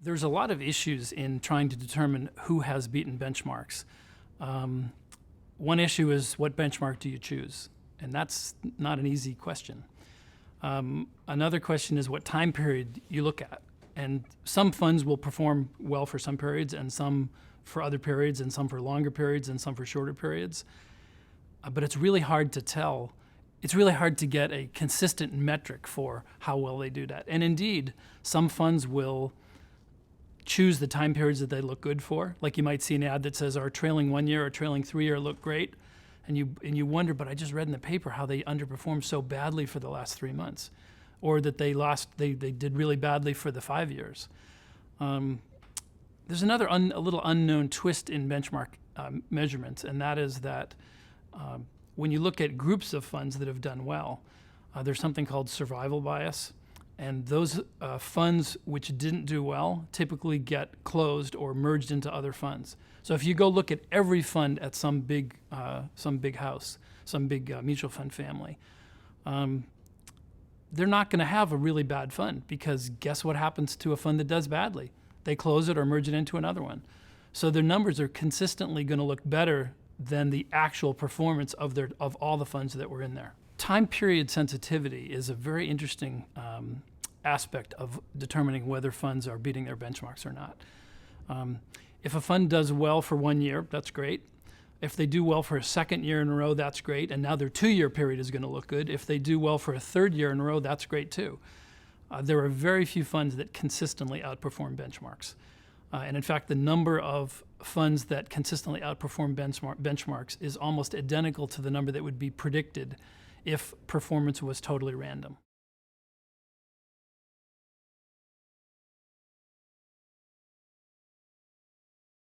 There's a lot of issues in trying to determine who has beaten benchmarks. One issue is, what benchmark do you choose? And that's not an easy question. Another question is what time period you look at. And some funds will perform well for some periods, and some for other periods, and some for longer periods, and some for shorter periods. But it's really hard to tell. It's really hard to get a consistent metric for how well they do that. And indeed, some funds will choose the time periods that they look good for. Like you might see an ad that says our trailing 1 year or trailing 3 year look great. And you wonder, but I just read in the paper how they underperformed so badly for the last 3 months, or that they did really badly for the 5 years. There's another a little unknown twist in benchmark measurements, and that is that when you look at groups of funds that have done well, there's something called survival bias. And those funds which didn't do well typically get closed or merged into other funds. So if you go look at every fund at some big house, some big mutual fund family, they're not going to have a really bad fund, because guess what happens to a fund that does badly? They close it or merge it into another one. So their numbers are consistently going to look better than the actual performance of all the funds that were in there. Time period sensitivity is a very interesting aspect of determining whether funds are beating their benchmarks or not. If a fund does well for 1 year, that's great. If they do well for a second year in a row, that's great. And now their 2-year period is going to look good. If they do well for a third year in a row, that's great too. There are very few funds that consistently outperform benchmarks. And in fact, the number of funds that consistently outperform benchmarks is almost identical to the number that would be predicted if performance was totally random.